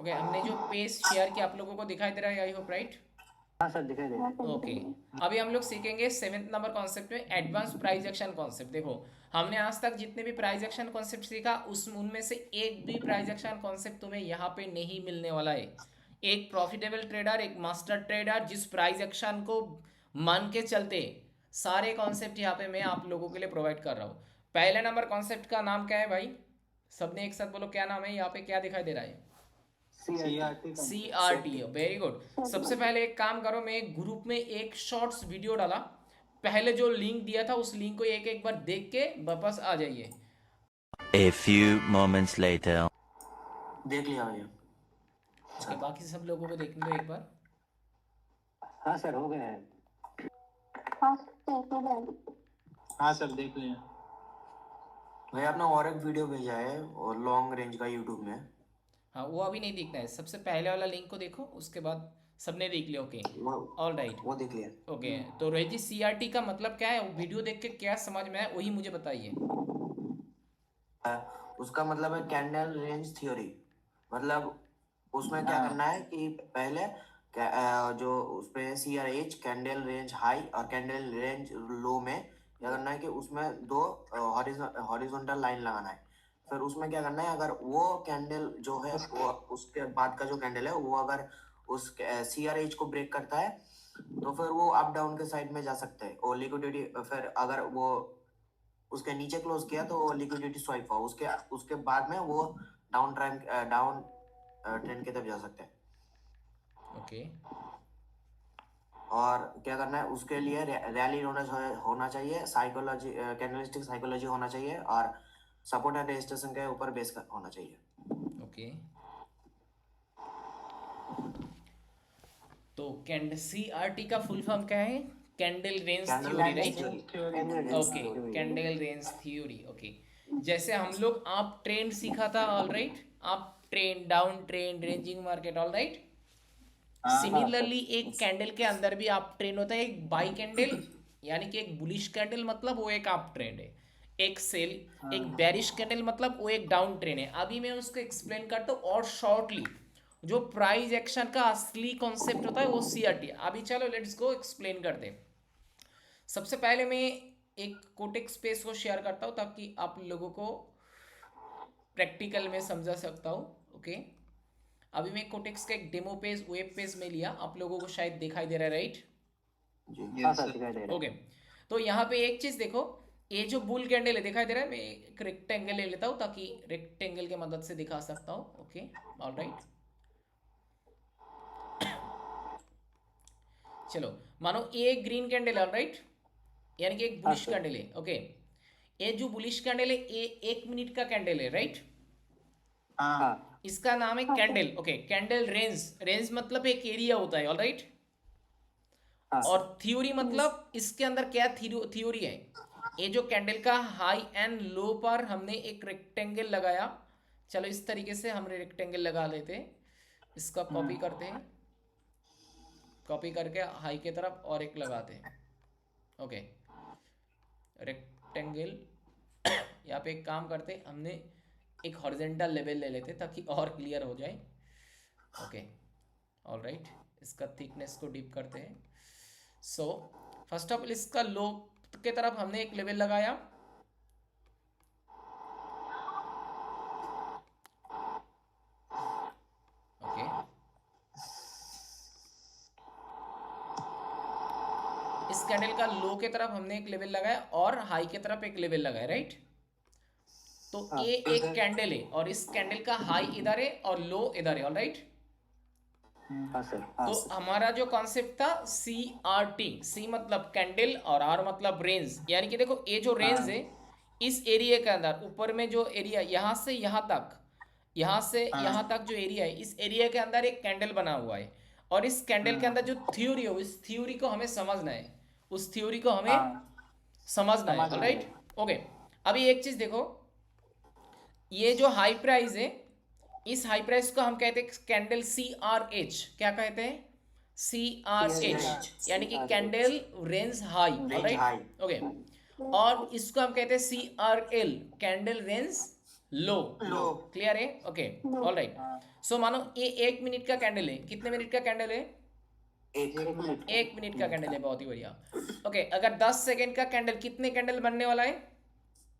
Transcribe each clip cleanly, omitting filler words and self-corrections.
Okay, हमने जो page share किया आप लोगों को दिखाई दे रहा है, आई होप, राइट? हाँ सर दिखाई दे रहा है। ओके, अभी हम लोग सीखेंगे 7th नंबर कॉन्सेप्ट में एडवांस प्राइस एक्शन कॉन्सेप्ट। देखो, हमने आज तक जितने भी प्राइस एक्शन कॉन्सेप्ट सीखा उस उनमें से एक भी प्राइस एक्शन कॉन्सेप्ट तुम्हें यहाँ पे नहीं मिलने वाला है। एक प्रॉफिटेबल ट्रेडर, एक मास्टर ट्रेडर जिस प्राइस एक्शन को मान के चलते, सारे कॉन्सेप्ट यहाँ पे मैं आप लोगों के लिए प्रोवाइड कर रहा हूँ। पहले नंबर कॉन्सेप्ट का नाम क्या है भाई? सबने एक साथ बोलो, क्या नाम है? यहाँ पे क्या दिखाई दे रहा है? CRT का C R T, very good. सबसे पहले एक काम करो, मैं एक ग्रुप में एक शॉर्ट्स वीडियो डाला, पहले जो लिंक दिया था उस लिंक को एक एक बार देख के वापस आ जाइए। A few moments later. देख लिया भैया। ओके, बाकी सब लोगों को देखने दो एक बार। हाँ सर हो गया है। हाँ सर देख लिया। भैया आपने और एक वीडियो भेजा है और लॉन्ग रेंज का यूट्यूब में। हाँ, वो अभी नहीं देखना है, सबसे पहले वाला लिंक को देखो, उसके बाद सबने देख लिया। ओके, वो ऑल राइट। वो देख लिया। ओके, तो रोहित जी, सी आर टी का मतलब क्या है? वो वीडियो देख के क्या समझ में आया वही मुझे बताइए। उसका मतलब है कैंडल रेंज थ्योरी। मतलब उसमें क्या करना है कि पहले जो उसपे CRH कैंडल रेंज हाई और कैंडल रेंज लो में क्या करना है कि उसमें दो हॉरिजॉन्टल लाइन लगाना है। फिर उसमें क्या करना है, अगर वो कैंडल जो है वो उसके बाद का जो कैंडल है वो अगर उस CRH को ब्रेक करता है तो फिर वो अप डाउन के साइड में जा सकते हैं और लिक्विडिटी, फिर अगर वो उसके नीचे क्लोज किया तो वो लिक्विडिटी स्वाइप हुआ, उसके बाद में वो डाउन ट्रेंड की तरफ जा सकते हैं। ओके, और क्या करना है उसके लिए रैली होना चाहिए, साइकोलॉजी कैंडलस्टिक साइकोलॉजी होना चाहिए और सपोर्ट एंड रेजिस्टेंस के ऊपर बेस होना चाहिए। ओके, तो कैंड सी आर टी का फुल फॉर्म क्या है? Candle range theory, right? Okay, candle range theory. Okay, जैसे हम लोग आप ट्रेंड सीखा था, ऑल राइट, आप trend, down trend, ranging market, all right. Similarly एक कैंडल के अंदर भी आप ट्रेंड होता है, एक बाई कैंडल यानी कि एक बुलिश कैंडल मतलब वो एक अप ट्रेंड है, एक सेल, एक बेरिश कैंडल मतलब वो एक डाउन ट्रेंड है। अभी मैं उसको एक्सप्लेन करता हूँ और शॉर्टली जो प्राइस एक्शन का असली कॉन्सेप्ट होता है वो सीआरटी। अभी चलो लेट्स गो एक्सप्लेन करते हैं। सबसे पहले मैं एक कोटेक्स पेज को शेयर करता हूँ ताकि आप लोगों को प्रैक्टिकल में समझा सकता हूँ। ओके, अभी मैं कोटेक्स का एक डेमो पेज वेब पेज में लिया, आप लोगों को शायद दिखाई दे रहा है, राइट? हाँ सर दिखाई दे रहा है। ओके, तो यहाँ पे एक चीज देखो, ये जो बुल कैंडल है दिखाई दे रहा है, मैं एक रेक्टेंगल ले लेता हूँ ताकि रेक्टेंगल की मदद से दिखा सकता हूँ। Okay, all right. चलो, मानो ये एक ग्रीन कैंडल है, ऑल राइट, यानी कि एक बुलिश कैंडल है। ओके, ये जो बुलिश कैंडल है ये 1 मिनट का कैंडल है, राइट? हाँ इसका नाम है candle. Okay, candle range, range मतलब एक एरिया होता है, ऑल राइट। हाँ और थ्योरी मतलब इसके अंदर क्या थ्योरी है? ये जो कैंडल का हाई एंड लो पर हमने एक रेक्टेंगल लगाया। चलो इस तरीके से हम रेक्टेंगल लगा लेते हैं, इसका कॉपी करते हैं, कॉपी करके हाई की तरफ और एक लगाते हैं। ओके, रेक्टेंगल यहाँ पे एक काम करते हैं, हमने एक हॉरिजेंटल लेवल ले लेते ताकि और क्लियर हो जाए। ओके, ऑल राइट, इसका थिकनेस को डीप करते हैं। सो फर्स्ट ऑफ ऑल इसका लो के तरफ हमने एक लेवल लगाया। ओके, इस कैंडल का लो के तरफ हमने एक लेवल लगाया और हाई के तरफ एक लेवल लगाया, राइट? तो ये एक कैंडल है और इस कैंडल का हाई इधर है और लो इधर है, ऑल राइट। हाँ सर। तो हमारा जो कॉन्सेप्ट था सी आर टी, सी मतलब कैंडल और आर मतलब रेंज, यानी कि देखो ये जो रेंज है इस एरिया के अंदर ऊपर में जो एरिया यहाँ से यहाँ तक, यहाँ से यहाँ तक जो एरिया है, इस एरिया के अंदर एक कैंडल बना हुआ है और इस कैंडल के अंदर जो थ्योरी है इस थ्योरी को हमें समझना है, उस थ्योरी को हमें समझना है, राइट? ओके, अभी एक चीज देखो, ये जो हाई प्राइस है इस हाई प्राइस को हम कहते हैं कैंडल CRH। क्या कहते हैं? CRH, यानी कि candle range high, right? Okay, और इसको हम कहते हैं CRL, कैंडल रेंज लो लो क्लियर है ओके ऑल राइट सो मानो ये 1 मिनट का कैंडल है कितने मिनट का कैंडल है एक 1 मिनट का कैंडल है बहुत ही बढ़िया ओके अगर 10 सेकेंड का कैंडल कितने कैंडल बनने वाला है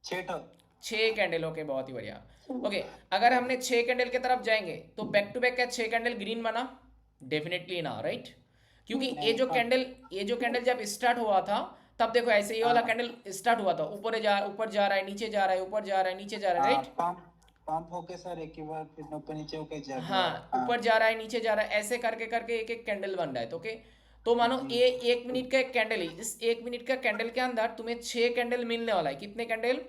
6 कैंडल ओके बहुत ही बढ़िया ओके अगर हमने 6 कैंडल की तरफ जाएंगे तो बैक टू बैक क्या 6 कैंडल ग्रीन बना डेफिनेटली ना राइट क्योंकि ये जो कैंडल जब स्टार्ट हुआ था तब देखो ऐसे ये वाला कैंडल स्टार्ट हुआ था ऊपर जा रहा है नीचे जा रहा है ऊपर जा रहा है नीचे जा रहा है राइट पंप होके सर एक ही बार फिर ऊपर नीचे होके जा हाँ ऊपर जा रहा है नीचे जा रहा है ऐसे करके करके एक एक कैंडल बन रहा है तो ओके तो मानो ये 1 मिनट का एक कैंडल है इस 1 मिनट का कैंडल के अंदर तुम्हें 6 कैंडल मिलने वाला है कितने कैंडल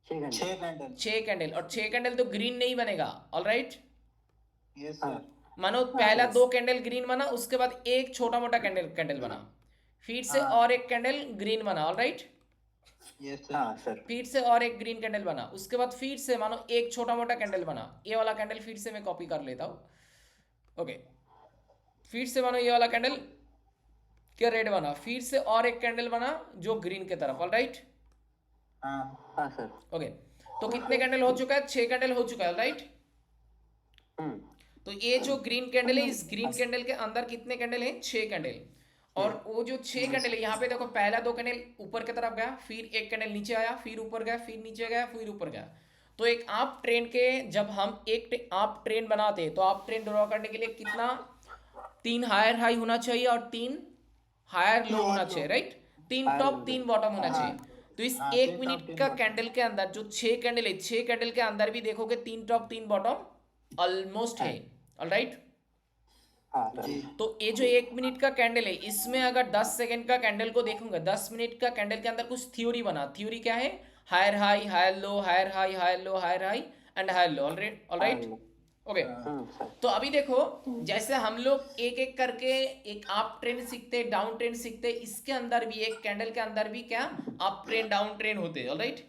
6 कैंडल और 6 कैंडल तो ग्रीन नहीं बनेगा ऑलराइट यस सर मानो पहला 2 कैंडल ग्रीन बना उसके बाद एक छोटा मोटा कैंडल बना फिर से और एक कैंडल ग्रीन बना ऑलराइट यस हाँ सर फिर से और एक ग्रीन कैंडल बना उसके बाद फिर से मानो एक छोटा मोटा कैंडल बना ये वाला कैंडल फिर से मैं कॉपी कर लेता हूँ ओके फिर से मानो ये वाला कैंडल क्या रेड बना फिर से और एक कैंडल बना जो ग्रीन की तरफ ऑलराइट हाँ सर ओके तो कितने कैंडल हो चुका है 6 कैंडल हो चुका है राइट तो ये जो ग्रीन कैंडल है इस ग्रीन कैंडल के अंदर कितने कैंडल है 6 कैंडल और वो जो 6 कैंडल है यहाँ पे देखो पहला 2 कैंडल ऊपर की तरफ गया फिर एक कैंडल नीचे आया फिर ऊपर गया फिर नीचे गया फिर ऊपर गया तो एक आप ट्रेन के जब हम एक आप ट्रेन बनाते हैं तो आप ट्रेन ड्रॉ करने के लिए कितना 3 हायर हाई होना चाहिए और 3 हायर लो होना चाहिए राइट 3 टॉप 3 बॉटम होना चाहिए तो इस 1 मिनट का कैंडल के अंदर जो 6 कैंडल है 6 कैंडल के अंदर भी देखोगे 3 टॉप 3 बॉटम ऑलमोस्ट है ऑलराइट हाँ सर तो ये जो 1 मिनट का कैंडल है इसमें अगर 10 सेकंड का कैंडल को देखूंगा 10 मिनट का कैंडल के अंदर कुछ थ्योरी बना थ्योरी क्या है higher high higher low higher high higher low higher high and higher low alright okay sir तो अभी देखो जैसे हम लोग एक एक करके एक अप ट्रेंड सीखते डाउन ट्रेंड सीखते इसके अंदर भी एक कैंडल के अंदर भी क्या अप ट्रेंड डाउन ट्रेंड होते हैं ऑलराइट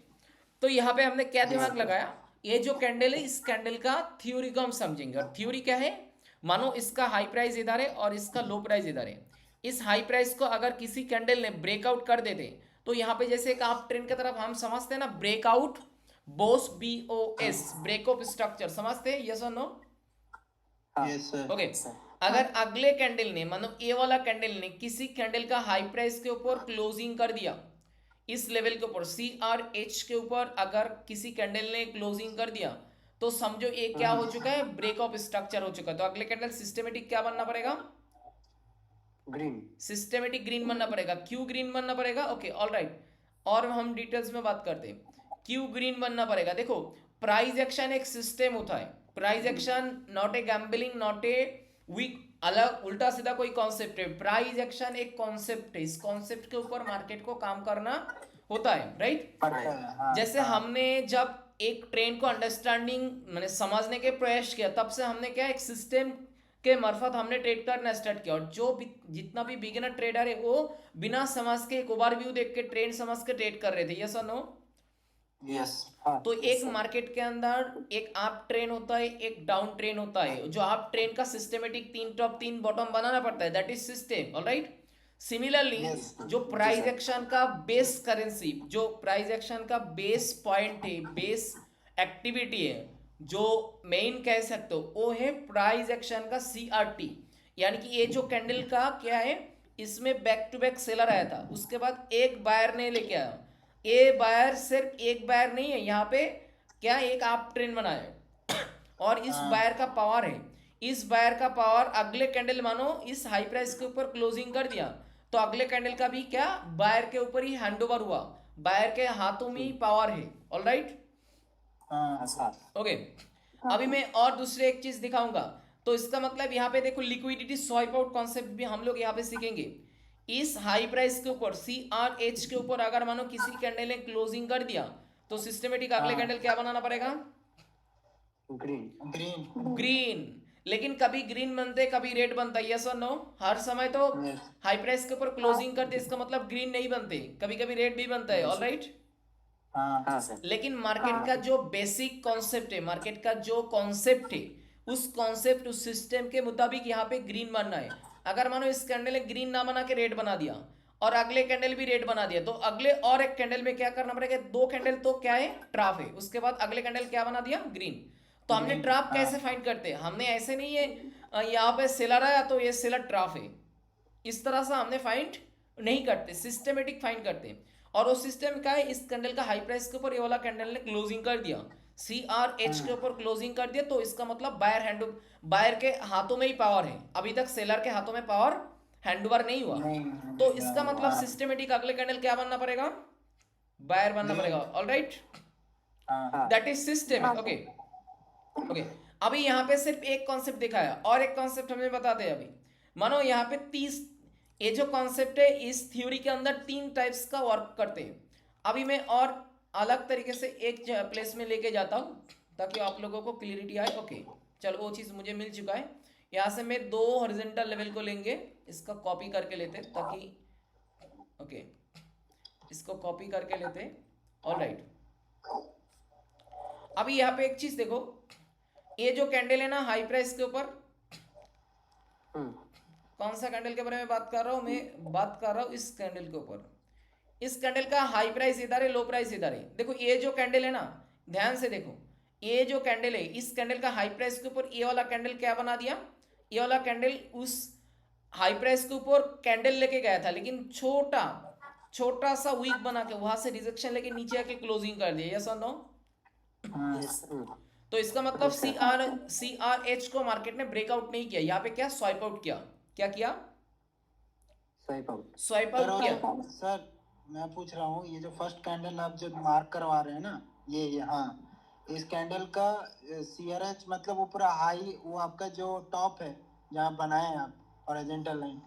तो यहाँ पे हमने क्या दिमाग लगाया ये जो कैंडल है इस कैंडल का थ्योरी को हम समझेंगे और थ्योरी क्या है मानो इसका हाई प्राइस इधर है और इसका लो प्राइस इधर है इस हाई प्राइस को अगर किसी कैंडल ने ब्रेकआउट कर देते तो यहाँ पे जैसे एक आप ट्रेंड की तरफ हम समझते हैं ना breakout BOS BOS break of structure समझते हैं यस और नो यस सर ओके अगर अगले कैंडल ने मानो ये वाला कैंडल ने किसी कैंडल का हाई प्राइस के ऊपर क्लोजिंग कर दिया इस लेवल के ऊपर CRH के ऊपर अगर किसी कैंडल ने क्लोजिंग कर दिया तो समझो ये क्या हो चुका है ब्रेक ऑफ स्ट्रक्चर हो चुका है तो अगले कैंडल सिस्टमेटिक क्या बनना पड़ेगा ग्रीन सिस्टमेटिक ग्रीन बनना पड़ेगा क्यू ग्रीन बनना पड़ेगा ओके ऑलराइट और हम डिटेल्स में बात करते हैं क्यू ग्रीन बनना पड़ेगा देखो प्राइस एक्शन एक सिस्टम होता है price action not a gambling not a weak अलग उल्टा सीधा कोई कॉन्सेप्ट है प्राइस एक्शन एक कॉन्सेप्ट है इस कॉन्सेप्ट के ऊपर मार्केट को काम करना होता है राइट जैसे हमने जब एक ट्रेंड को अंडरस्टैंडिंग मैंने समझने के प्रयास किया तब से हमने क्या एक सिस्टम के मार्फत हमने ट्रेड करना स्टार्ट किया और जो जितना भी बिगिनर ट्रेडर है वो बिना समझ के एक ओवरव्यू देख के ट्रेंड समझ के ट्रेड कर रहे थे यस और नो यस तो एक मार्केट के अंदर एक अप ट्रेन होता है एक डाउन ट्रेन होता है जो अप ट्रेन का सिस्टमेटिक 3 टॉप 3 बॉटम बनाना पड़ता है that is system alright similarly जो प्राइस एक्शन का बेस करेंसी जो प्राइस एक्शन का बेस पॉइंट है बेस एक्टिविटी है जो मेन कह सकते हो वो है प्राइस एक्शन का CRT यानी कि ये जो कैंडल का क्या है इसमें बैक टू बैक सेलर आया था उसके बाद एक बायर ने लेके आया ये बायर सिर्फ एक बायर नहीं है यहाँ पे क्या एक आप ट्रेंड बनाया और इस बायर का पावर है इस बायर का पावर अगले कैंडल मानो इस हाई प्राइस के ऊपर क्लोजिंग कर दिया तो अगले कैंडल का भी क्या बायर के ऊपर ही हैंडओवर हुआ बायर के हाथों में ही पावर है ऑलराइट ओके अभी मैं और दूसरे एक चीज दिखाऊंगा तो इसका मतलब यहाँ पे देखो लिक्विडिटी स्वाइप आउट कॉन्सेप्ट भी हम लोग यहाँ पे सीखेंगे इस हाई प्राइस के ऊपर CRH के ऊपर अगर मानो किसी कैंडल ने क्लोजिंग कर दिया तो सिस्टमेटिक अगले कैंडल क्या बनाना पड़ेगा ग्रीन ग्रीन ग्रीन लेकिन कभी ग्रीन बनते कभी रेड बनता है यस और नो हर समय तो हाई प्राइस के ऊपर क्लोजिंग करते इसका मतलब ग्रीन नहीं बनते कभी कभी रेड भी बनता है ऑलराइट हाँ सर लेकिन मार्केट का जो बेसिक कॉन्सेप्ट है मार्केट का जो कॉन्सेप्ट है उस कॉन्सेप्ट उस सिस्टम के मुताबिक यहाँ पे ग्रीन बनना है अगर मानो इस कैंडल ने ग्रीन ना बना के रेड बना दिया और अगले कैंडल भी रेड बना दिया, तो अगले और एक कैंडल में क्या करना पड़ेगा, 2 कैंडल तो क्या है, ट्राफ है, उसके बाद अगले कैंडल क्या बना दिया, ग्रीन। तो हमने ट्राफ कैसे फाइंड करते हैं, हमने ऐसे नहीं है यहाँ पे सेलर आया तो ये सेलर ट्राफ है, इस तरह से हमने फाइंड नहीं करते, सिस्टमेटिक फाइंड करते हैं। और वो सिस्टम क्या है, इस कैंडल का हाई प्राइस के ऊपर ये वाला कैंडल ने क्लोजिंग कर दिया, CRH के ऊपर क्लोजिंग कर दिया, तो इसका मतलब बायर के हाथों में ही पावर है, अभी तक सेलर के हाथों में पावर हैंडओवर नहीं हुआ। तो इसका मतलब सिस्टमेटिक अगले कैंडल क्या बनना पड़ेगा, बायर बनना पड़ेगा। Alright, that is system. Okay okay, अभी यहाँ पे सिर्फ एक कॉन्सेप्ट देखा है, और एक कॉन्सेप्ट हमें बताते हैं। अभी मानो यहाँ पे 30, ये जो कॉन्सेप्ट है इस थ्योरी के अंदर 3 टाइप्स का वर्क करते हैं। अभी मैं और अलग तरीके से एक प्लेस में लेके जाता हूँ ताकि आप लोगों को क्लियरिटी आए। ओके चलो, वो चीज़ मुझे मिल चुका है। यहाँ से मैं 2 हॉरिजॉन्टल लेवल को लेंगे, इसका कॉपी करके लेते ताकि, ओके इसको कॉपी करके लेते। ऑलराइट, अभी यहाँ पे एक चीज देखो, ये जो कैंडल है ना हाई प्राइस के ऊपर, कौन सा कैंडल के बारे में बात कर रहा हूँ मैं, बात कर रहा हूँ इस कैंडल के ऊपर। इस कैंडल का हाई प्राइस इधर है, लो प्राइस इधर है। देखो ये जो कैंडल है ना, ध्यान से देखो, ये जो कैंडल है इस कैंडल का हाई प्राइस के ऊपर ये वाला कैंडल क्या बना दिया, ये वाला कैंडल उस हाई प्राइस के ऊपर कैंडल लेके गया था, लेकिन छोटा सा वीक बना के वहां से रिजेक्शन लेके नीचे आके क्लोजिंग कर दिया। यस और नो? तो इसका मतलब CRH को मार्केट ने ब्रेकआउट नहीं किया, यहाँ पे क्या स्वाइप आउट किया, क्या किया, स्वाइप आउट किया। सर मैं पूछ रहा हूँ, ये जो फर्स्ट कैंडल आप जो मार्क करवा रहे हैं ना, ये हाँ, इस कैंडल का CRH मतलब वो पूरा हाई, वो आपका जो टॉप है जहाँ बनाए हैं आप हॉरिजॉन्टल लाइन,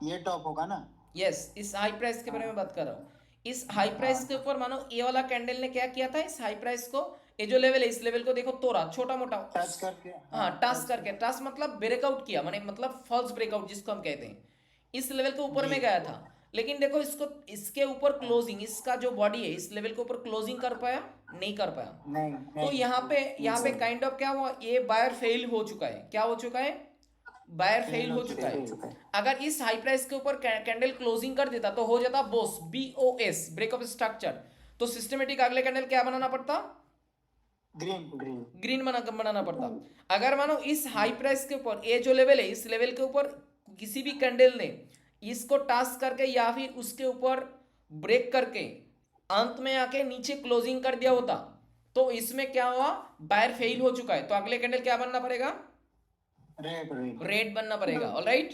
ये टॉप होगा ना? यस, इस हाई प्राइस के बारे में बात कर रहा हूँ। इस हाई प्राइस के ऊपर मानो ये वाला कैंडल ने क्या किया था, इस हाई प्राइस को, ये जो लेवल है इस लेवल को देखो तोड़ा, छोटा मोटा टच करके, हाँ टच करके, टच मतलब ब्रेकआउट किया, माने मतलब फॉल्स ब्रेकआउट जिसको हम कहते हैं, इस लेवल के ऊपर में गया था। लेकिन देखो इसको, इसके ऊपर क्लोजिंग, इसका जो बॉडी है इस लेवल के ऊपर क्लोजिंग कर पाया, नहीं कर पाया। नहीं, तो यहाँ पे काइंड ऑफ क्या हुआ, ये बायर फेल हो चुका है। क्या हो चुका है, बायर फेल हो चुका है। अगर इस हाई प्राइस के ऊपर कैंडल क्लोजिंग कर देता तो हो जाता BOS, ब्रेकअप स्ट्रक्चर। तो सिस्टमेटिक अगले कैंडल क्या बनाना पड़ता, ग्रीन बनाना पड़ता। अगर मानो इस हाई प्राइस के ऊपर ये जो लेवल है इस लेवल के ऊपर किसी भी कैंडल ने इसको टास्क करके या फिर उसके ऊपर ब्रेक करके अंत में आके नीचे क्लोजिंग कर दिया होता, तो इसमें क्या हुआ, बायर फेल हो चुका है। तो अगले कैंडल क्या बनना पड़ेगा, रेड बनना पड़ेगा। Alright,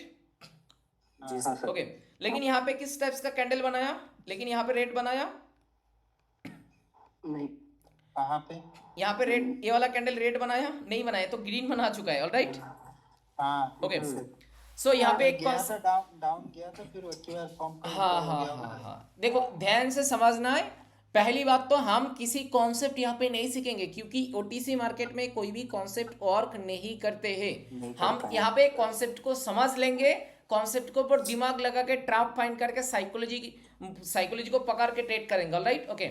okay. लेकिन यहाँ पे किस टाइप्स का कैंडल बनाया, लेकिन यहाँ पे रेड बनाया नहीं, कहाँ पे, यहाँ पे रेड, ये वाला कैंडल रेड बनाया नहीं, बनाया, तो ग्रीन बना चुका है। Alright, okay. सो यहाँ पे एक डाउन गया था, फिर उसके बाद फॉर्म हाँ, देखो ध्यान से समझना है। पहली बात तो हम किसी कॉन्सेप्ट यहाँ पे नहीं सीखेंगे, क्योंकि OTC मार्केट में कोई भी कॉन्सेप्ट वर्क नहीं करते हैं। हम यहाँ पे कॉन्सेप्ट को समझ लेंगे, कॉन्सेप्ट को ऊपर दिमाग लगा के ट्रैप फाइंड करके साइकोलॉजी को पकड़ के ट्रेड करेंगे। Alright, okay.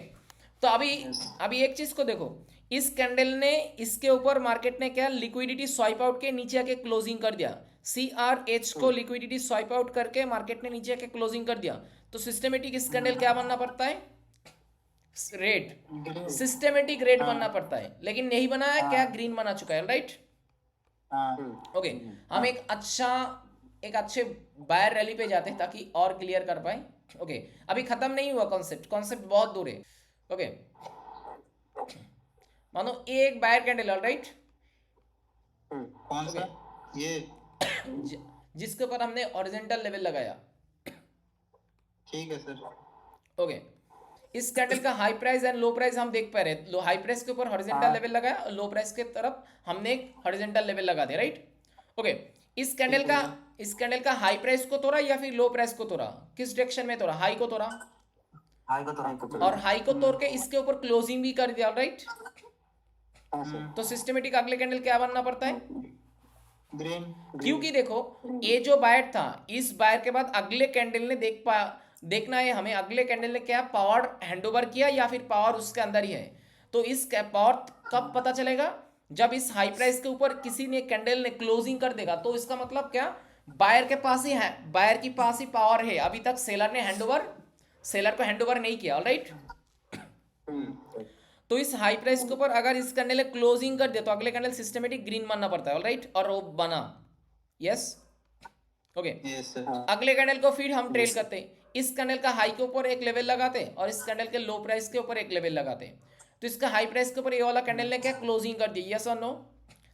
तो अभी एक चीज को देखो, इस कैंडल ने इसके ऊपर मार्केट ने क्या, लिक्विडिटी स्वाइप आउट के नीचे आके क्लोजिंग कर दिया। CRH को लिक्विडिटी स्वाइप आउट करके मार्केट ने नीचे आके क्लोजिंग कर दिया। तो सिस्टमेटिक इस कैंडल क्या बनना पड़ता है, रेड, सिस्टमेटिक रेड बनना पड़ता है, लेकिन नहीं बनाया, क्या ग्रीन बना चुका है। Right, okay. हम एक अच्छे बायर रैली पे जाते हैं ताकि और क्लियर कर पाए। ओके, अभी खत्म नहीं हुआ कॉन्सेप्ट बहुत दूर है। ओके, मानो एक बायर कैंडल, ऑलराइट, कौन सा, ये जिसके ऊपर हमने हॉरिजॉन्टल लेवल लगाया। ठीक है सर, ओके। इस कैंडल का high price and low price हम देख पा रहे हैं। हाई प्राइस के ऊपर हॉरिजॉन्टल लेवल लगाया, लो प्राइस के तरफ हमने एक हॉरिजॉन्टल लेवल लगा दिया। Right, okay. इस कैंडल का हाई प्राइस को तोड़ा या फिर लो प्राइस को तोड़ा, किस डायरेक्शन में तोड़ा, हाई को तोड़ा, और हाई को तोड़ के इसके ऊपर क्लोजिंग भी कर दिया। राइट, तो सिस्टमेटिक अगले कैंडल क्या बनना पड़ता है, ग्रीन। क्योंकि देखो ये जो बायर था, इस बायर के बाद अगले कैंडल ने देखना है हमें, अगले कैंडल ने क्या पावर हैंडओवर किया या फिर पावर उसके अंदर ही है। तो इस पावर कब पता चलेगा, जब इस हाई प्राइस के ऊपर किसी ने कैंडल ने क्लोजिंग कर देगा। तो इसका मतलब क्या, बायर के पास ही है, बायर के पास ही पावर है, अभी तक सेलर ने सेलर को हैंडओवर नहीं किया, ऑलराइट। तो इस हाई प्राइस के ऊपर अगर इस कैंडल क्लोजिंग कर दे तो अगले कैंडल सिस्टमेटिक ग्रीन बनना पड़ता है, ऑलराइट, और वो बना, यस, ओके। Yes sir. अगले कैंडल को फिर हम ट्रेल करते हैं, इस कैंडल का हाई के ऊपर एक लेवल लगाते हैं और इस कैंडल के लो प्राइस के ऊपर एक लेवल लगाते हैं। तो इसका हाई प्राइस के ऊपर ये वाला कैंडल ने क्या क्लोजिंग कर दी, यस और नो,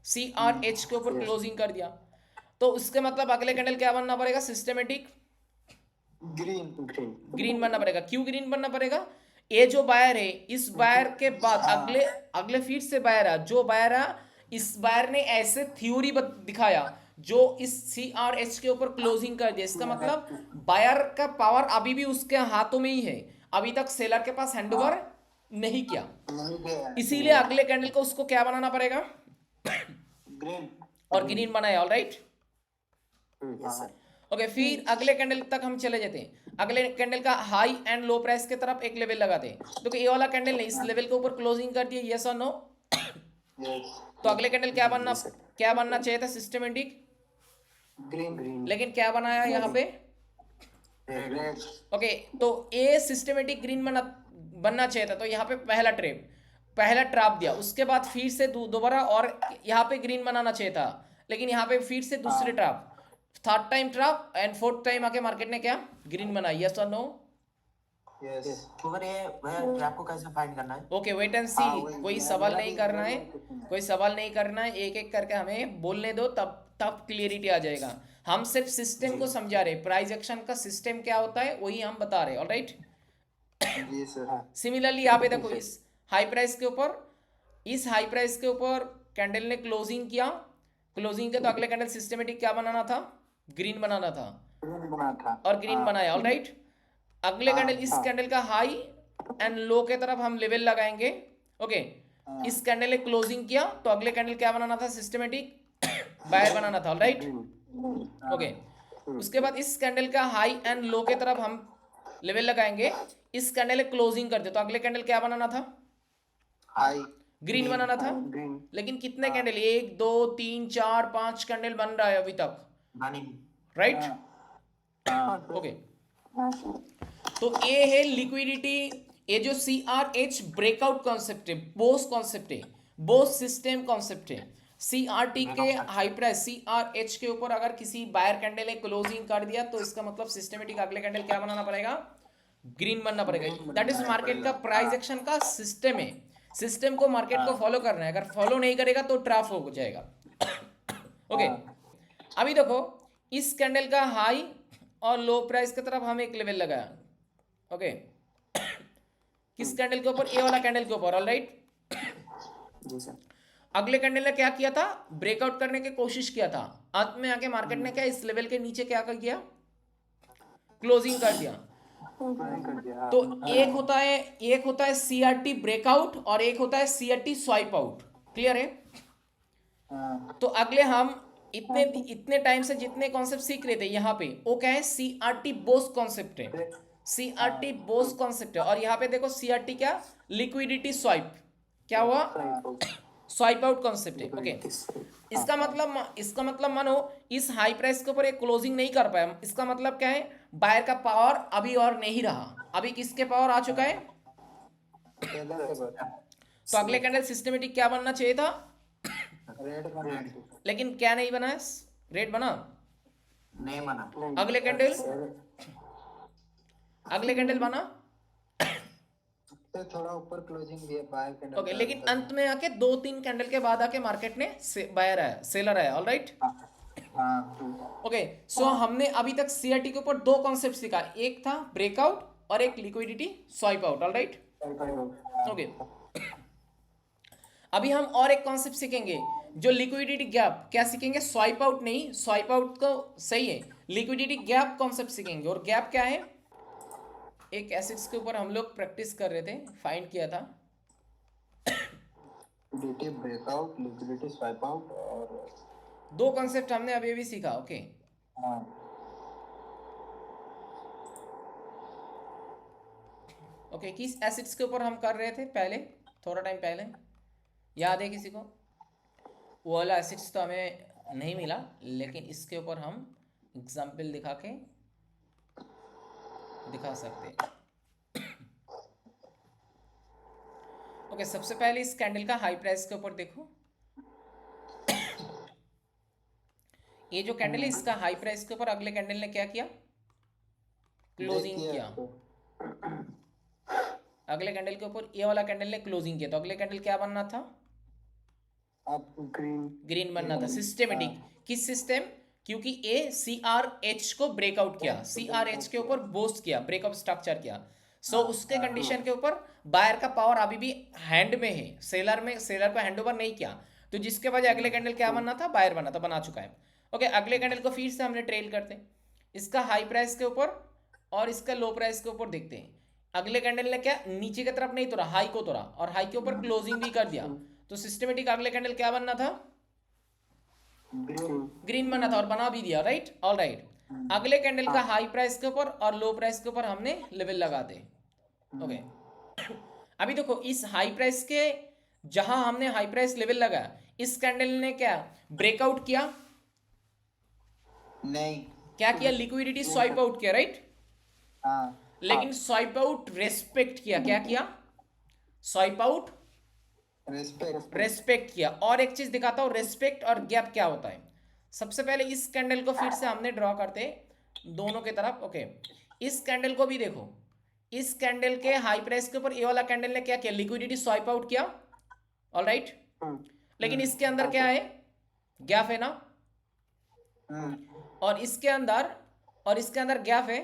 CRH के ऊपर क्लोजिंग कर दिया, तो उसके मतलब अगले कैंडल क्या बनना पड़ेगा, सिस्टमेटिक ग्रीन बनना पड़ेगा। क्यों ग्रीन बनना पड़ेगा, ये जो बायर है इस बायर के बाद अगले फिर से बायर है, जो बायर है इस बायर ने ऐसे थ्योरी दिखाया जो इस CRH के ऊपर क्लोजिंग कर दिया, इसका मतलब बायर का पावर अभी भी उसके हाथों में ही है, अभी तक सेलर के पास हैंडओवर नहीं किया, इसीलिए अगले कैंडल को उसको क्या बनाना पड़ेगा, ग्रीन, और ग्रीन बनाया, ऑलराइट, यस सर। ओके। फिर अगले कैंडल तक हम चले जाते हैं, अगले कैंडल का हाई एंड लो प्राइस के तरफ एक लेवल लगाते हैं, तो ये वाला कैंडल ने इस लेवल के ऊपर क्लोजिंग कर दिया, यस और नो, तो अगले कैंडल क्या बनना चाहिए था, सिस्टमेटिक ग्रीन, लेकिन क्या बनाया यहाँ पे, रेड, ओके। तो ए सिस्टमेटिक ग्रीन बनना चाहिए था, तो यहाँ पे पहला ट्रैप दिया, उसके बाद फिर से दोबारा और यहाँ पे ग्रीन बनाना चाहिए था, लेकिन यहाँ पे फिर से दूसरे trap, third time trap and fourth time आके मार्केट ने क्या ग्रीन बनाया, यस और नो, यस। तो फिर ये वह ट्रैप को कैसे फाइंड करना है? ओके, वेट एंड सी, कोई सवाल नहीं करना है, कोई सवाल नहीं करना है, एक एक करके हमें बोलने दो, तब क्लियरिटी आ जाएगा। हम सिर्फ सिस्टम को समझा रहे, प्राइस एक्शन का सिस्टम क्या होता है वही हम बता रहे, ऑलराइट। जी सर। सिमिलरली यहाँ पे देखो, इस हाई प्राइस के ऊपर कैंडल ने क्लोजिंग किया तो अगले कैंडल सिस्टमेटिक क्या बनाना था, ग्रीन बनाना था, और ग्रीन बनाया, ऑलराइट। अगले कैंडल, इस कैंडल का हाई एंड लो के तरफ हम लेवल लगाएंगे, ओके। इस कैंडल ने क्लोजिंग किया तो अगले कैंडल क्या बनाना था, सिस्टमेटिक बायर बनाना था, ऑलराइट, ओके। उसके बाद इस कैंडल का हाई एंड लो के तरफ हम लेवल लगाएंगे, इस कैंडल ने क्लोजिंग कर दिया तो अगले कैंडल क्या बनाना था, हाई, ग्रीन बनाना था, लेकिन कितने कैंडल, 1 2 3 4 5 कैंडल बन रहा है अभी तक, राइट, ओके। तो ये है लिक्विडिटी, ये जो CRH ब्रेकआउट कॉन्सेप्ट है, बोस कॉन्सेप्ट है, बोस सिस्टम कॉन्सेप्ट है। CRT के हाई प्राइस CRH के ऊपर अगर किसी बायर कैंडल ने क्लोजिंग कर दिया तो इसका मतलब सिस्टमेटिक अगले कैंडल क्या बनाना पड़ेगा, ग्रीन बनना पड़ेगा। दैट इज मार्केट का प्राइस एक्शन का सिस्टम है, सिस्टम को मार्केट को फॉलो करना है, अगर फॉलो नहीं करेगा तो ट्रैप हो जाएगा, ओके। अभी देखो, इस कैंडल का हाई और लो प्राइस की तरफ हम एक लेवल लगाया, ओके, किस कैंडल के ऊपर, ए वाला कैंडल के ऊपर, ऑलराइट। अगले कैंडल ने क्या किया था, ब्रेकआउट करने की कोशिश किया था, अंत में आके मार्केट ने क्या इस लेवल के नीचे क्या कर किया, क्लोजिंग कर दिया। तो एक होता है CRT ब्रेकआउट और एक होता है CRT स्वाइप आउट, क्लियर है। तो अगले हम इतने टाइम से जितने कॉन्सेप्ट सीख रहे थे यहाँ पे, वो क्या है, CRT बोस कॉन्सेप्ट है, CRT बोस कॉन्सेप्ट है। और यहाँ पे देखो CRT क्या, लिक्विडिटी स्वाइप, क्या हुआ, स्वाइप आउट कॉन्सेप्ट है, ओके। इसका मतलब मानो इस हाई प्राइस के ऊपर एक क्लोजिंग नहीं कर पाया, इसका मतलब क्या है, बायर का पावर अभी और नहीं रहा, अभी किसके पावर आ चुका है, तो अगले कैंडल सिस्टमेटिक क्या बनना चाहिए था, रेड, लेकिन क्या नहीं बना है, रेड बना नहीं बना। अगले कैंडल बना, थोड़ा ऊपर क्लोजिंग दिया बाय कैंडल, ओके, लेकिन अंत में आके 2-3 कैंडल के बाद आके मार्केट ने बायर आया, सेलर आया, ऑलराइट, ओके। सो हमने अभी तक CRT के ऊपर 2 कॉन्सेप्ट सीखा, एक था ब्रेकआउट और एक liquidity swipe out, alright, okay. अभी हम और एक कॉन्सेप्ट सीखेंगे, जो लिक्विडिटी गैप, क्या सीखेंगे, स्वाइप आउट नहीं, स्वाइप आउट तो सही है, लिक्विडिटी गैप कॉन्सेप्ट सीखेंगे। और गैप क्या है, एक एसिड्स के ऊपर हम लोग प्रैक्टिस कर रहे थे, फाइंड किया था, liquidity breakout, liquidity swipe out, और 2 कॉन्सेप्ट हमने अभी अभी सीखा, ओके। ओके, किस एसिड्स के ऊपर हम कर रहे थे पहले, थोड़ा टाइम पहले, याद है किसी को, वो वाला एसिड्स तो हमें नहीं मिला, लेकिन इसके ऊपर हम एग्जाम्पल दिखा के दिखा सकते हैं। ओके, सबसे पहले इस कैंडल का हाई प्राइस के ऊपर देखो। ये जो कैंडल है इसका हाई प्राइस के ऊपर अगले कैंडल ने क्या किया? क्लोजिंग देखिए किया। आपको। अगले कैंडल के ऊपर ये वाला कैंडल ने क्लोजिंग किया, तो अगले कैंडल क्या बनना था? आप ग्रीन ग्रीन बनना था। सिस्टेमेटिक किस सिस्टम? क्योंकि ए CRH को ब्रेकआउट किया, CRH के ऊपर बोस्ट किया, ब्रेकअप स्ट्रक्चर किया। सो उसके कंडीशन के ऊपर बायर का पावर अभी भी हैंड में है, सेलर में, सेलर को हैंड ओवर नहीं किया, तो जिसके वजह अगले कैंडल क्या बनना था? बायर बनना था, बना चुका है। ओके, अगले कैंडल को फिर से हमने ट्रेल करते हैं, इसका हाई प्राइस के ऊपर और इसका लो प्राइस के ऊपर देखते हैं। अगले कैंडल ने क्या नीचे की तरफ नहीं तोड़ा, हाई को तोड़ा और हाई के ऊपर क्लोजिंग भी कर दिया, तो सिस्टमेटिक अगले कैंडल क्या बनना था? ग्रीन ग्रीन बनना था और बना भी दिया, राइट? All right. अगले कैंडल का हाई प्राइस के ऊपर और लो प्राइस के ऊपर हमने लेवल लगाते। ओके, अभी देखो इस हाई प्राइस के जहां हमने हाई प्राइस लेवल लगाया, इस कैंडल ने क्या ब्रेकआउट किया? नहीं। क्या किया? लिक्विडिटी स्वाइप आउट किया, राइट? हाँ लेकिन स्वाइप आउट रेस्पेक्ट किया। क्या किया? स्वाइप आउट रेस्पेक्ट किया। और एक चीज दिखाता हूं, रेस्पेक्ट और गैप क्या होता है। सबसे पहले इस कैंडल को फिर से हमने ड्रॉ करते दोनों के तरफ। ओके, इस कैंडल को भी देखो, इस कैंडल के हाई प्राइस के ऊपर ये वाला कैंडल ने क्या किया? लिक्विडिटी स्वाइप आउट किया, ऑल राइट। लेकिन इसके अंदर क्या है? गैप है ना? और इसके अंदर गैप है।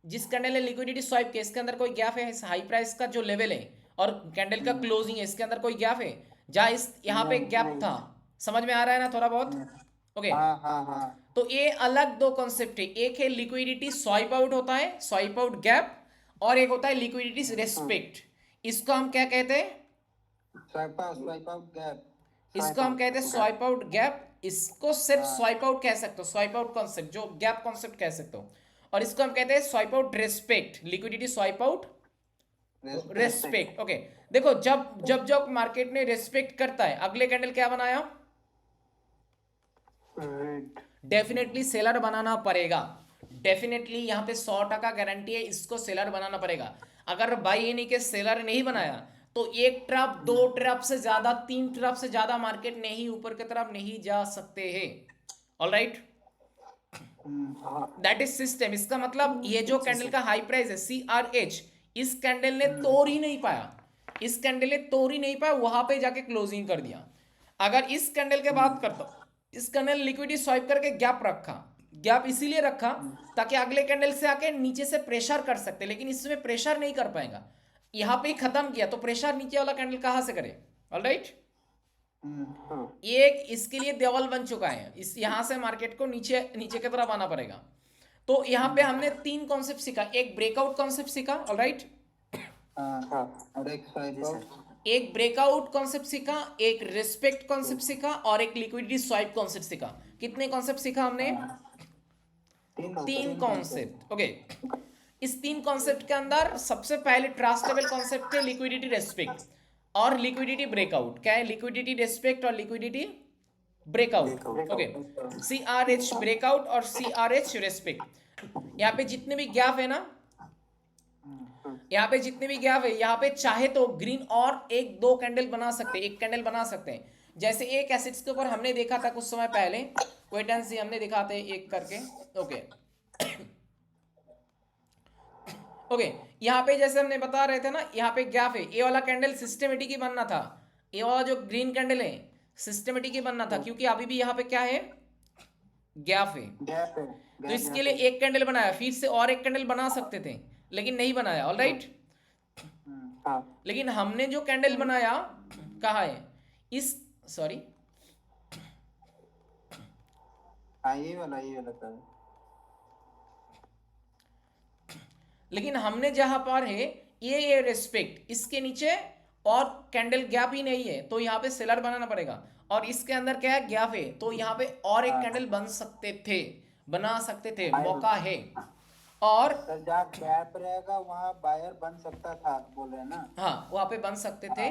जिस कैंडल ने लिक्विडिटी स्वाइप किया इसके अंदर कोई गैप है? इस हाई प्राइस का जो लेवल है और कैंडल का क्लोजिंग है इसके अंदर कोई गैप है? जहां इस यहाँ पे गैप था, समझ में आ रहा है ना थोड़ा बहुत? ओके, तो ये अलग दो कॉन्सेप्ट है। एक है लिक्विडिटी स्वाइप आउट होता है, स्वाइप आउट गैप, और एक होता है लिक्विडिटी रेस्पेक्ट। इसको हम क्या कहते हैं? Swipe out gap. इसको हम कहते हैं स्वाइप आउट गैप। इसको सिर्फ स्वाइप आउट कह सकते हो, स्वाइप आउट कॉन्सेप्ट, जो गैप कॉन्सेप्ट कह सकते हो। और इसको हम कहते हैं swipe out respect, liquidity swipe out respect. Okay, देखो जब मार्केट ने रेस्पेक्ट करता है, अगले कैंडल क्या बनाया? रेड डेफिनेटली सेलर बनाना पड़ेगा। डेफिनेटली यहाँ पे 100% गारंटी है, इसको सेलर बनाना पड़ेगा। अगर बाई एनी के सेलर नहीं बनाया तो एक ट्रैप, दो ट्रैप से ज्यादा, तीन ट्रैप से ज्यादा मार्केट नहीं ऊपर की तरफ नहीं जा सकते हैं। All right, that is system. इसका मतलब ये जो कैंडल का हाई प्राइस है CRH, इस कैंडल ने तोड़ ही नहीं पाया, इस कैंडल ने तोड़ ही नहीं पाया, वहां पे जाके क्लोजिंग कर दिया। अगर इस कैंडल के बात करता हूं, इस कैंडल लिक्विडिटी स्वाइप करके गैप रखा, गैप इसीलिए रखा ताकि अगले कैंडल से आके नीचे से प्रेशर कर सकते, लेकिन इसमें प्रेशर नहीं कर पाएगा। यहां पे ही खत्म किया तो प्रेशर नीचे वाला कैंडल कहां से करे? ऑल राइट, एक इसके लिए देवल बन चुका है, इस यहां से मार्केट को नीचे नीचे की तरफ आना पड़ेगा। तो यहां पे हमने तीन कॉन्सेप्ट सीखा, एक ब्रेकआउट कॉन्सेप्ट सीखा, ऑल राइट, और एक स्वाइप आउट, एक ब्रेकआउट कॉन्सेप्ट सीखा, एक रिस्पेक्ट कॉन्सेप्ट सीखा और एक लिक्विडिटी स्वाइप कॉन्सेप्ट सीखा। कितने कॉन्सेप्ट सीखा हमने? तीन कॉन्सेप्ट। ओके, इस तीन कॉन्सेप्ट के अंदर सबसे पहले ट्रस्टेबल कॉन्सेप्ट है लिक्विडिटी रेस्पेक्ट और लिक्विडिटी ब्रेकआउट। क्या है? लिक्विडिटी रेस्पेक्ट और liquidity breakout. Okay, CRH breakout और CRH रेस्पेक्ट। यहाँ पे जितने भी गैप है ना, यहाँ पे जितने भी गैप है, यहाँ पे चाहे तो ग्रीन और एक दो कैंडल बना सकते हैं, एक कैंडल बना सकते हैं। जैसे एक एसिड्स के ऊपर हमने देखा था कुछ समय पहले, वेट एंड सी, हमने दिखाते हैं एक करके। ओके ओके, यहाँ पे जैसे हमने बता रहे थे ना, यहाँ पे गैप है, ये वाला कैंडल सिस्टमेटिक ही बनना था, ये वाला जो ग्रीन कैंडल है सिस्टमेटिक ही बनना था, क्योंकि अभी भी यहाँ पे क्या है? गैप है। तो इसके लिए एक कैंडल बनाया, फिर से और एक कैंडल बना सकते थे लेकिन नहीं बनाया। ऑल राइट, लेकिन हमने जो कैंडल बनाया कहाँ है? इस सॉरी, ये वाला था। लेकिन हमने जहां पर है ये रेस्पेक्ट, इसके नीचे और कैंडल गैप ही नहीं है, तो यहाँ पे सेलर बनाना पड़ेगा। और इसके अंदर क्या है? गैप है, तो यहाँ पे और एक कैंडल बन सकते थे, बना सकते थे, मौका है। और जहाँ गैप रहेगा वहाँ बायर बन सकता था, बोल रहे हैं ना? हाँ, वहां पे बन सकते थे,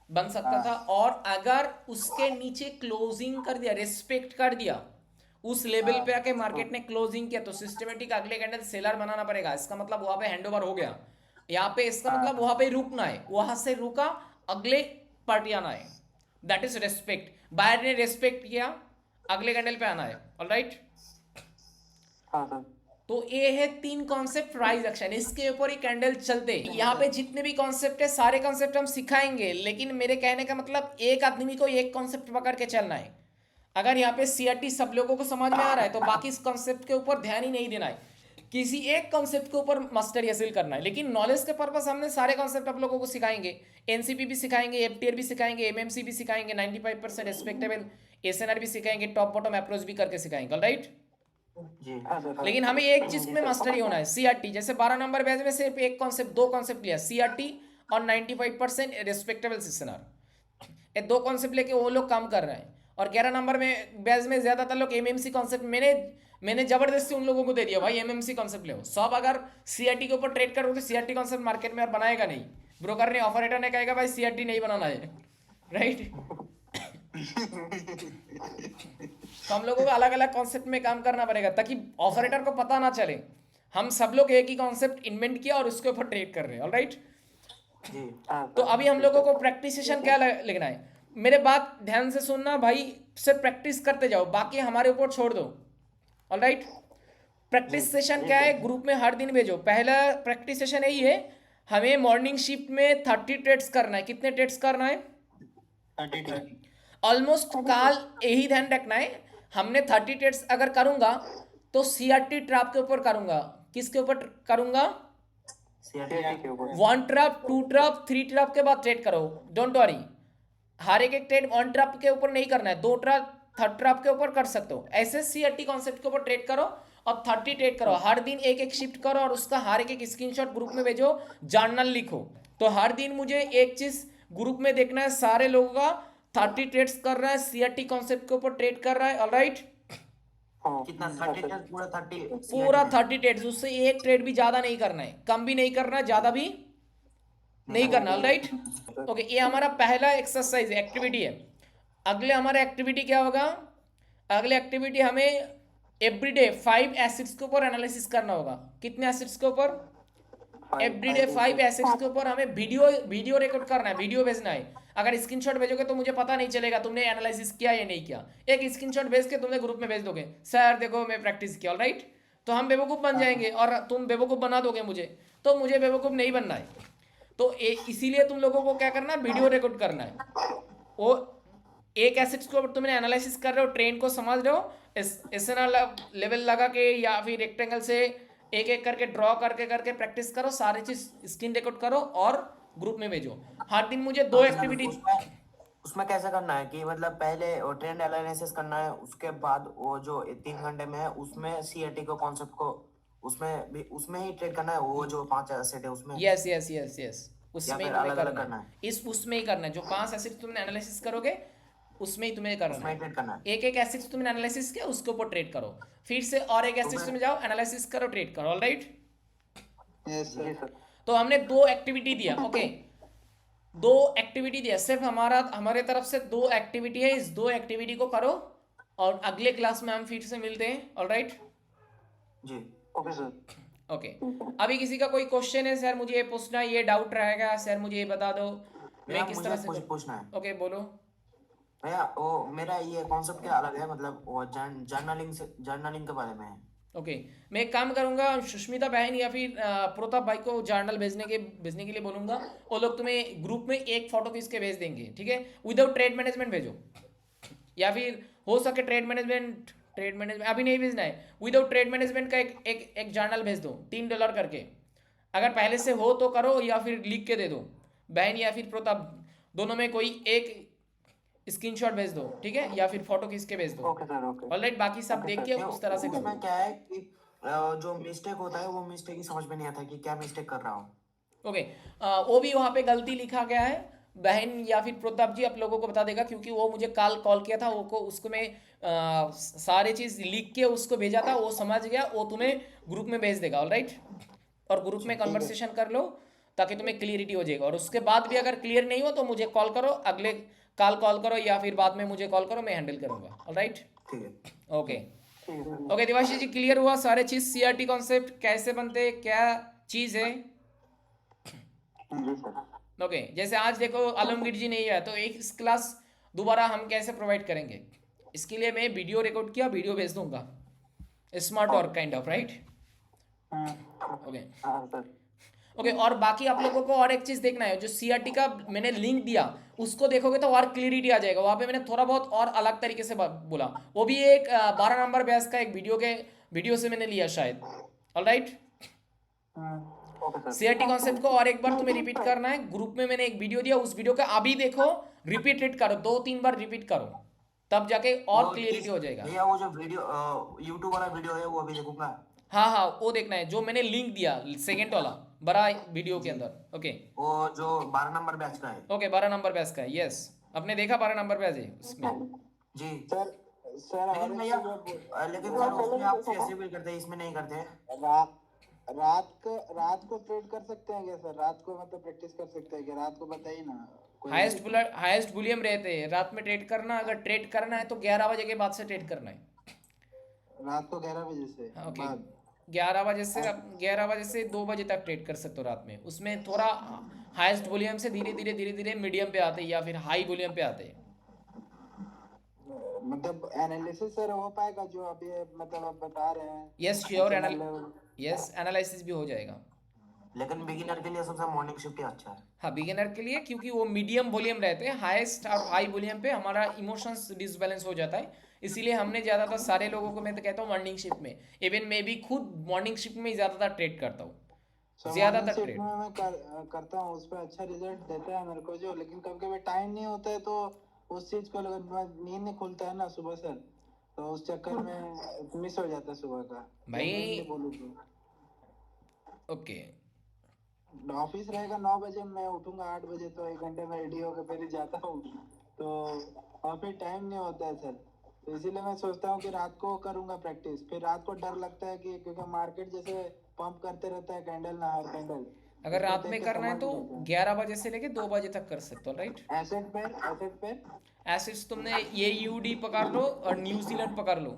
बन सकता था। और अगर उसके नीचे क्लोजिंग कर दिया, रेस्पेक्ट कर दिया, उस लेवल पे आके मार्केट ने क्लोजिंग किया तो सिस्टमेटिक अगले कैंडल सेलर बनाना पड़ेगा, इसका मतलब वहां पे हैंडओवर हो गया। यहाँ पे इसका मतलब वहां पे रुकना है, वहां से रुका अगले पार्टी आना है, दैट इज रेस्पेक्ट। बायर ने रेस्पेक्ट किया, अगले कैंडल पे आना है, ऑलराइट। हाँ सर। तो ये है 3 कॉन्सेप्ट प्राइस एक्शन, इसके ऊपर ही कैंडल चलते। यहाँ पे जितने भी कॉन्सेप्ट है सारे कॉन्सेप्ट हम सिखाएंगे, लेकिन मेरे कहने का मतलब एक आदमी को एक कॉन्सेप्ट पकड़ के चलना है। अगर यहाँ पे सीआरटी सब लोगों को समझ में आ रहा है तो बाकी इस कॉन्सेप्ट के ऊपर ध्यान ही नहीं देना है, किसी एक कॉन्सेप्ट के ऊपर मास्टरी हासिल करना है। लेकिन नॉलेज के पर्पस हमने सारे कॉन्सेप्ट आप लोगों को सिखाएंगे, एनसीपी भी सिखाएंगे, एफटीआर भी सिखाएंगे, एमएमसी भी सिखाएंगे, 95% रिस्पेक्टेबल एसएनआर भी सिखाएंगे, टॉप बॉटम अप्रोच भी करके सिखाएंगे, ऑलराइट। जी हाँ सर। लेकिन हमें एक चीज में मास्टरी होना है, सीआरटी। जैसे 12 नंबर बैच में सिर्फ एक कॉन्सेप्ट, 2 कॉन्सेप्ट लिया, सीआरटी और 95% रिस्पेक्टेबल एसएनआर, ये 2 कॉन्सेप्ट लेके वो लोग काम कर रहे हैं। और 11 नंबर में बैच में ज्यादातर लोग एमएमसी कॉन्सेप्ट, मैंने जबरदस्ती उन लोगों को दे दिया, भाई एमएमसी कॉन्सेप्ट ले। सब अगर सीआरटी के ऊपर ट्रेड करो तो सीआरटी कॉन्सेप्ट मार्केट में और बनाएगा नहीं, ब्रोकर ने, ऑपरेटर ने कहेगा भाई सीआरटी नहीं बनाना है, राइट। तो हम लोगों को अलग अलग कॉन्सेप्ट में काम करना पड़ेगा ताकि ऑपरेटर को पता ना चले हम सब लोग एक ही कॉन्सेप्ट इन्वेंट किया और उसके ऊपर ट्रेड कर रहे हैं, ऑलराइट। जी तो अभी हम लोगों को प्रैक्टिस सेशन क्या लिखना है, मेरे बात ध्यान से सुनना भाई, सिर्फ प्रैक्टिस करते जाओ, बाकी हमारे ऊपर छोड़ दो, ऑलराइट। प्रैक्टिस सेशन क्या है, ग्रुप में हर दिन भेजो। पहला प्रैक्टिस सेशन यही है, हमें मॉर्निंग शिफ्ट में 30 ट्रेड्स करना है। कितने ट्रेड्स करना है? 30। ऑलमोस्ट काल यही ध्यान रखना है, हमने 30 ट्रेड्स अगर करूंगा तो सीआरटी ट्रैप के ऊपर करूंगा। किसके ऊपर करूंगा? सीआरटी के ऊपर। 1 ट्रैप, 2 ट्रैप, 3 ट्रैप के बाद ट्रेड करो, डोंट वरी। हर एक ट्रेड 1 ट्रैप के ऊपर नहीं करना है, 2 ट्रैप, 3rd ट्रैप के ऊपर कर सकते हो। ऐसे सीआरटी कॉन्सेप्ट के ऊपर ट्रेड करो और 30 ट्रेड करो, हर दिन एक एक शिफ्ट करो और उसका हर एक स्क्रीनशॉट ग्रुप में भेजो, जर्नल लिखो। तो हर दिन मुझे एक चीज ग्रुप में देखना है, सारे लोगों का 30 ट्रेड्स कर रहा है, सीआरटी कॉन्सेप्ट के ऊपर ट्रेड कर रहा है, ऑलराइट। कितना 30 पूरा 30 ट्रेड्स, उससे एक ट्रेड भी ज्यादा नहीं करना है, कम भी नहीं करना है, ज्यादा भी नहीं करना, ऑलराइट। ओके, ये हमारा पहला एक्सरसाइज एक्टिविटी है। अगले हमारा एक्टिविटी क्या होगा? अगले एक्टिविटी हमें एवरीडे 5 एसिड्स के ऊपर एनालिसिस करना होगा। कितने एसिड्स के ऊपर? एवरीडे 5 एसिड्स के ऊपर हमें वीडियो रिकॉर्ड करना है, वीडियो भेजना है। अगर स्क्रीनशॉट भेजोगे तो मुझे पता नहीं चलेगा तुमने एनालिसिस किया या नहीं किया। एक स्क्रीनशॉट भेज के तुमने ग्रुप में भेज दोगे, सर देखो मैं प्रैक्टिस किया, ऑलराइट। तो हम बेवकूफ़ बन जाएंगे और तुम बेवकूफ़ बना दोगे मुझे, तो मुझे बेवकूफ़ नहीं बनना है। तो इसीलिए तुम लोगों को क्या करना है, वीडियो रिकॉर्ड करना है। वो एक एसिड्स को तुमने एनालिसिस कर रहे हो, ट्रेंड को समझ रहे हो, एसएनआर लेवल लगा के या फिर रेक्टेंगल से एक एक करके ड्रॉ करके प्रैक्टिस करो, सारी चीज स्क्रीन रिकॉर्ड करो और ग्रुप में भेजो। हर दिन मुझे 2 एक्टिविटी। उसमें कैसे करना है कि मतलब पहले वो ट्रेंड एनालिसिस करना है, उसके बाद वो जो 3 घंटे में है उसमें सीआरटी को कॉन्सेप्ट को उसमें ही ट्रेड करना है, वो जो 5 एसेट है उसमें। यस उसमें ही तुम्हें करना है, है। उसमें ही करना है। जो 5 एसिड्स तुमने एनालिसिस करोगे उसमें ही तुम्हें करना उसमें ही ट्रेड करना है। है। एक एसिड्स तुमने एनालिसिस किया उसके ऊपर ट्रेड करो, फिर से और एक एसिड्स में जाओ, एनालिसिस करो, ट्रेड करो, ऑलराइट। Yes sir. तो हमने 2 एक्टिविटी दिया, ओके 2 एक्टिविटी दिया, सिर्फ हमारे तरफ से 2 एक्टिविटी है। इस 2 एक्टिविटी को करो और अगले क्लास में हम फिर से मिलते हैं, alright ji. Okay sir. Okay. अभी किसी का कोई क्वेश्चन है? सर मुझे ये पूछना है, ये डाउट रहेगा, सर मुझे ये बता दो, मैं किस तरह से पूछना है। ओके बोलो भैया, वो मेरा ये कॉन्सेप्ट क्या अलग है, मतलब वो जर्नलिंग के बारे में है। ओके मैं एक काम करूंगा, सुष्मिता बहन या फिर प्रताप भाई को जर्नल भेजने के लिए बोलूंगा, वो लोग तुम्हें ग्रुप में एक फोटो खींच के भेज देंगे, ठीक है। विदाउट ट्रेड मैनेजमेंट भेजो, या फिर हो सके ट्रेड मैनेजमेंट अभी नहीं भेजना है, विदाउट ट्रेड मैनेजमेंट का एक जर्नल भेज दो $3 करके। अगर पहले से हो तो करो, या फिर लिख के दे दो, बहन या फिर प्रताप दोनों में कोई एक स्क्रीनशॉट भेज दो, ठीक है, या फिर फोटो खींच के भेज दो, ओके सर। Okay alright. बाकी सब देख के उस तरह से करो। उसमें क्या है कि जो मिस्टेक होता है वो मिस्टेक ही समझ में नहीं आता कि क्या मिस्टेक कर रहा हूँ। ओके वो भी वहाँ पे गलती लिखा गया है, बहन या फिर प्रताप जी आप लोगों को बता देगा, क्योंकि वो मुझे कॉल किया था, उसको मैं सारी चीज़ लिख के उसको भेजा था, वो समझ गया, वो तुम्हें ग्रुप में भेज देगा, ऑलराइट। और ग्रुप में कन्वर्सेशन कर लो ताकि तुम्हें क्लियरिटी हो जाएगा। और उसके बाद भी अगर क्लियर नहीं हो तो मुझे कॉल करो, अगले कॉल करो या फिर बाद में मुझे कॉल करो, मैं हैंडल करूँगा, ऑलराइट। ठीक है। ओके। ठीक है सर। ओके देवाशीष जी, क्लियर हुआ सारे चीज, सीआरटी कॉन्सेप्ट कैसे बनते, क्या चीज है? जी सर। ओके जैसे आज देखो आलमगीर जी नहीं है, तो एक इस क्लास दोबारा हम कैसे प्रोवाइड करेंगे, इसके लिए मैं वीडियो रिकॉर्ड किया, वीडियो भेज दूंगा, smart work kind of, right? Okay हाँ सर। ओके और बाकी आप लोगों को और एक चीज देखना है, जो सीआरटी का मैंने लिंक दिया उसको देखोगे तो और क्लियरिटी आ जाएगा, वहां पे मैंने थोड़ा बहुत और अलग तरीके से बोला, वो भी एक 12 नंबर बैच का एक वीडियो से मैंने लिया शायद। Alright, okay sir. CRT concept को और एक बार तुम्हें रिपीट करना है, ग्रुप में मैंने एक वीडियो दिया, उस वीडियो का अभी देखो, रिपीट करो, 2-3 बार रिपीट करो, तब जाके और क्लियरिटी हो जाएगा। भैया वो जो वीडियो यूट्यूब वाला वीडियो है वो अभी देखूंगा। हाँ हाँ वो देखना है, जो मैंने लिंक दिया सेकंड वाला बड़ा वीडियो के अंदर। ओके वो जो 12 नंबर बैच का है। ओके 12 नंबर बैच का है, यस आपने देखा 12 नंबर बैच है उसमें। जी सर सर और लेकिन एक भैया चीज़ और लेकिन सर उसमें आप कैसे भी करते हैं, इसमें नहीं करते हैं। रात को ट्रेड कर सकते हैं क्या सर? रात को मतलब प्रैक्टिस कर सकते हैं क्या? रात को बताइए ना कोई। हाईएस्ट वॉल्यूम रहते हैं रात में ट्रेड करना, अगर ट्रेड करना है तो 11 बजे के बाद से ट्रेड करना है। रात को 11 बजे से ओके बाद। 11 बजे से 2 बजे तक ट्रेड कर सकते हो रात में, उसमें थोड़ा हाईएस्ट वॉल्यूम से धीरे धीरे मीडियम पे आते हैं या फिर हाई वॉल्यूम पे आते हैं। मतलब एनालिसिस सर हो पाएगा जो अभी मतलब आप बता रहे हैं? यस श्योर, यस एनालिसिस भी हो जाएगा। लेकिन बिगिनर के लिए सबसे मॉर्निंग शिफ्ट ही अच्छा है। हाँ बिगिनर के लिए, क्योंकि वो मीडियम वॉल्यूम रहते हैं, हाईएस्ट और हाई वॉल्यूम पे हमारा इमोशंस डिसबैलेंस हो जाता है, इसीलिए हमने ज़्यादातर सारे लोगों को मैं तो कहता हूँ मॉर्निंग शिफ्ट में, इवन मैं भी खुद मॉर्निंग शिफ्ट में ही ज़्यादातर ट्रेड करता हूँ, ज़्यादातर ट्रेड। मैं करता हूँ, उस पर अच्छा रिजल्ट देता है मेरे को जो, लेकिन कभी कभी टाइम नहीं होता है तो उस चीज को नींद नहीं खुलता है ना सुबह सर, तो उस चक्कर में मिस हो जाता है सुबह का भाई। बोलूँ तो ओके ऑफिस रहेगा 9 बजे, मैं उठूंगा 8 बजे, तो 1 घंटे में रेडी होकर फिर जाता हूँ, तो और फिर टाइम नहीं होता है सर, तो इसीलिए मैं सोचता हूँ कि रात को करूंगा प्रैक्टिस। फिर रात को डर लगता है कि क्योंकि मार्केट जैसे पंप करते रहता है कैंडल ना हर कैंडल, अगर रात में करना है तो 11 बजे से लेके 2 बजे तक कर सकते हो, राइट? एसेट पे एसिड्स तुमने AUD पकड़ लो और न्यूजीलैंड पकड़ लो।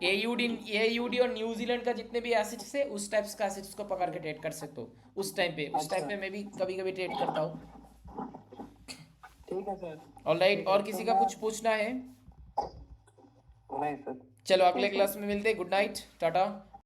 AUD और न्यूजीलैंड का जितने भी एसिड्स है उस टाइप्स का एसिड्स को पकड़ के ट्रेड कर सकते हो उस टाइम पे मैं भी कभी कभी ट्रेड करता हूँ। ठीक है सर। ऑलराइट, और किसी का कुछ पूछना है? नहीं सर। चलो अगले क्लास में मिलते हैं, गुड नाइट, टाटा।